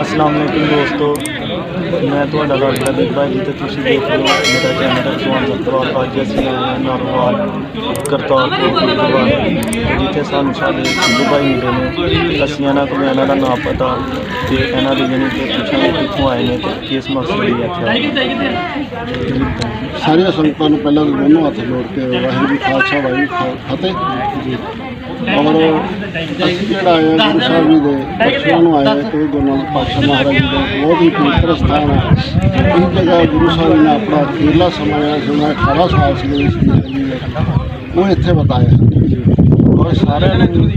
अस्सलाम वालेकुम दोस्तों, मैं ਤੁਹਾਡਾ ਡਾਕਟਰ ਅਬੀਦ ਭਾਈ ਜੀ ਤੇ ਤੁਸੀਂ ਦੇਖ ਰਹੇ ਹੋ ਮੇਰਾ ਚੈਨਲ ਜਵਾਨ ਸਤਪਾਲ। ਅੱਜ ਅਸੀਂ ਆਏ ਹਾਂ ਨਾਰਵਾਲ ਕਰਤਾਰਪੁਰ ਗੁਰਦੁਆਰਾ, ਜਿੱਥੇ ਸਾਨੂੰ ਸਾਡੇ ਸਿੱਧੂ ਭਾਈ ਮਿਲੇ ਨੇ। ਅਸੀਂ ਇਹਨਾਂ ਕੋਲ ਇਹਨਾਂ ਦਾ ਨਾਮ ਪਤਾ ਤੇ ਇਹਨਾਂ ਦੀ ਜਾਣੀ ਕਿ ਪੁੱਛਾਂਗੇ ਕਿੱਥੋਂ ਆਏ ਨੇ ਤੇ ਕਿਸ ਮਕਸਦ ਲਈ ਇੱਥੇ ਆਏ। ਸਾਰੀਆਂ ਸੰਗਤਾਂ ਨੂੰ ਪਹਿਲਾਂ ਦੋਨੋਂ ਹੱਥ ਜੋੜ ਕੇ ਵਾਹਿਗੁਰੂ ਜੀ ਖਾਲਸਾ ਵਾਹਿਗੁਰੂ ਫਤਿਹ ਜੀ। ਔਰ ਅਸੀਂ ਜਿਹੜਾ ਆਏ ਹਾਂ ਗੁਰੂ ਸਾਹਿਬ ਜੀ ਦੇ ਬਖਸ਼ਿਆਂ ਨੂੰ ਆਏ ਹਾਂ ਕਿ ਗੁਰੂ ਨਾਨਕ ਪਾਤਸ਼ਾਹ ਮਹਾਰਾਜ ਜੀ ਦਾ ਬਹੁਤ ਹੀ ਪਵਿੱਤਰ ਸਥਾਨ ਹੈ। ਇਸ ਜਗ੍ਹਾ ਗੁਰੂ ਸਾਹਿਬ ਜੀ ਨੇ ਆਪਣਾ ਅਖੀਰਲਾ ਸਮਾਂ ਜਿਹੜਾ ਸੀ ਉਹਨਾਂ 18 ਸਾਲ ਸੀ ਉਹ ਇੱਥੇ ਬਿਤਾਇਆ। ਔਰ ਸਾਰਿਆਂ ਨੂੰ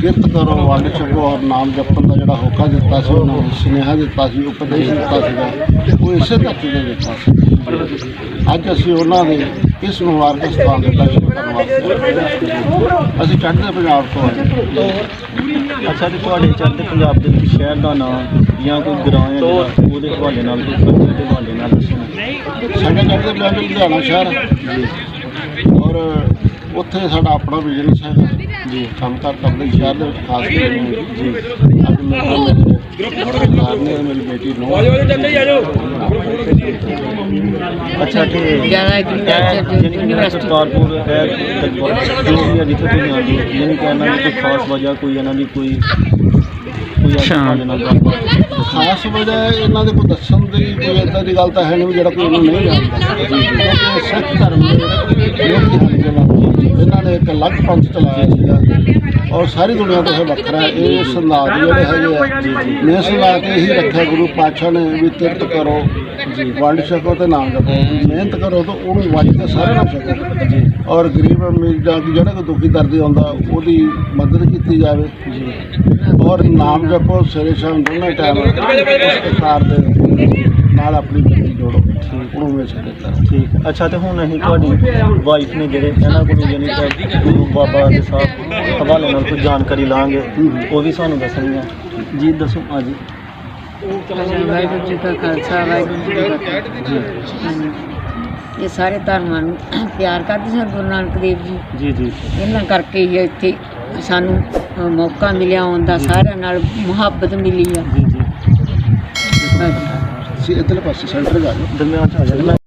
ਕਿਰਤ ਕਰੋ, ਵੰਡ ਛਕੋ ਔਰ ਨਾਮ ਜਪਣ ਦਾ ਜਿਹੜਾ ਹੋਕਾ ਦਿੱਤਾ ਸੀ, ਉਹਨਾਂ ਨੂੰ ਸੁਨੇਹਾ ਦਿੱਤਾ ਸੀ, ਉਪਦੇਸ਼ ਦਿੱਤਾ ਸੀਗਾ ਤੇ ਉਹ ਇਸੇ ਧਰਤੀ ਦੇ ਦਿੱਤਾ ਸੀ। ਅੱਜ ਅਸੀਂ ਉਹਨਾਂ ਦੇ ਇਸ ਮੁਬਾਰਕ ਸਥਾਨ ਦੇ ਦਰਸ਼ਨ ਕਰਨ ਵਾਸਤੇ ਅਸੀਂ ਚੜ੍ਹਦੇ ਪੰਜਾਬ ਤੋਂ ਆਏ। ਅੱਛਾ, ਤੇ ਤੁਹਾਡੇ ਚੜ੍ਹਦੇ ਪੰਜਾਬ ਦੇ ਵਿੱਚ ਸ਼ਹਿਰ ਦਾ ਨਾਮ ਜਾਂ ਕੋਈ ਗ੍ਰਾਂ ਹੈ ਜਿਹੜਾ ਉਹਦੇ ਹਵਾਲੇ ਨਾਲ ਕੋਈ ਖਰਚੇ ਦੇ ਹਵਾਲੇ ਨਾਲ ਦੱਸੋ। ਸਾਡਾ ਚੜ੍ਹਦੇ ਪੰਜਾਬ ਲੁਧਿਆਣਾ ਸ਼ਹਿਰ ਔਰ ਉੱਥੇ ਸਾਡਾ ਆਪਣਾ ਬਿਜ਼ਨਸ ਹੈਗਾ ਜੀ। ਕੰਮ ਕਰਦੇ ਸ਼ਹਿਰ ਦੇ ਵਿੱਚ ਖਾਸ ਕਰਕੇ ਜੀ। ਅੱਜ ਮੇਰੇ ਮੇਰੀ ਬੇਟੀ ਨੂੰ ਅੱਛਾ ਤੇ ਕਰਤਾਰਪੁਰ ਹੈ ਜਿੱਥੇ ਤੁਸੀਂ ਆਉਂਦੇ ਹੋ, ਯਾਨੀ ਕਿ ਇਹਨਾਂ ਦੀ ਕੋਈ ਖਾਸ ਵਜ੍ਹਾ ਕੋਈ ਇਹਨਾਂ ਦੀ ਕੋਈ ਖਾਸ ਵਜ੍ਹਾ ਇਹਨਾਂ ਦੇ ਕੋਈ ਦੱਸਣ ਦੀ ਕੋਈ ਇੱਦਾਂ ਦੀ ਗੱਲ ਤਾਂ ਹੈ ਨਹੀਂ ਜਿਹੜਾ ਕੋਈ ਇਹਨੂੰ ਨਹੀਂ ਜਾਣਦਾ। ਕਿਉਂਕਿ ਸਿੱਖ ਧਰਮ ਦੇ ਇਹਨਾਂ ਨੇ ਇੱਕ ਅਲੱਗ ਪੰਥ ਚਲਾਇਆ ਸੀਗਾ ਔਰ ਸਾਰੀ ਦੁਨੀਆ ਤੋਂ ਇਹ ਵੱਖਰਾ ਹੈ। ਇਹ ਸੰਦਾਰ ਜਿਹੜੇ ਹੈਗੇ ਆ ਨੇ ਸੁਣਾ ਕੇ ਇਹੀ ਰੱਖਿਆ ਗੁਰੂ ਪਾਤਸ਼ਾਹ ਨੇ ਵੀ ਕਿਰਤ ਕਰੋ, ਵੰਡ ਛਕੋ ਤੇ ਨਾਮ ਜਪੋ, ਮਿਹਨਤ ਕਰੋ ਤਾਂ ਉਹਨੂੰ ਵੰਡ ਕੇ ਸਾਰੇ ਨਾਲ ਛਕੋ ਜੀ। ਔਰ ਗਰੀਬ ਅਮੀਰ ਜਾਂ ਜਿਹੜਾ ਕੋਈ ਦੁਖੀ ਦਰਦੀ ਆਉਂਦਾ ਉਹਦੀ ਮਦਦ ਕੀਤੀ ਜਾਵੇ ਜੀ। ਔਰ ਨਾਮ ਜਪੋ ਸਵੇਰੇ ਸ਼ਾਮ ਦੋਵੇਂ ਟਾਈਮ ਉਸ ਪ੍ਰਕਾਰ ਦੇ ਨਾਲ ਆਪਣੀ ਬੇਟੀ ਜੋੜੋ, ਉਹਨੂੰ ਹਮੇਸ਼ਾ ਦਿੱਤਾ। ਠੀਕ। ਅੱਛਾ, ਤੇ ਹੁਣ ਅਸੀਂ ਤੁਹਾਡੀ ਵਾਈਫ ਨੇ ਜਿਹੜੇ ਇਹਨਾਂ ਕੋਲ ਯਾਨੀ ਕਿ ਗੁਰੂ ਬਾਬਾ ਦੇ ਸਾਹਿਬ ਹਵਾਲੇ ਨਾਲ ਕੋਈ ਜਾਣਕਾਰੀ ਲਾਂਗੇ, ਉਹ ਵੀ ਸਾਨੂੰ ਦੱਸਣੀਆਂ ਜੀ। ਦੱਸੋ ਆ ਜੀ। ਵਾਹਿਗੁਰੂ ਜੀ ਕਾ ਖਾਲਸਾ ਵਾਹਿਗੁਰੂ ਜੀ ਕੀ ਫਤਿਹ ਜੀ। ਇਹ ਸਾਰੇ ਧਰਮਾਂ ਨੂੰ ਪਿਆਰ ਕਰਦੇ ਸਨ ਗੁਰੂ ਨਾਨਕ ਦੇਵ ਜੀ ਜੀ ਜੀ। ਇਹਨਾਂ ਕਰਕੇ ਹੀ ਇੱਥੇ ਸਾਨੂੰ ਮੌਕਾ ਮਿਲਿਆ ਆਉਣ ਦਾ, ਸਾਰਿਆਂ ਨਾਲ ਮੁਹੱਬਤ ਮਿਲੀ ਆ ਜੀ ਜੀ। ਹਾਂਜੀ। ਅਸੀਂ ਇੱਧਰਲੇ ਪਾਸੇ ਸੈਂਟਰ ਜਾ ਦਰਮਿਆਨ 'ਚ ਆ ਜਾਣਾ।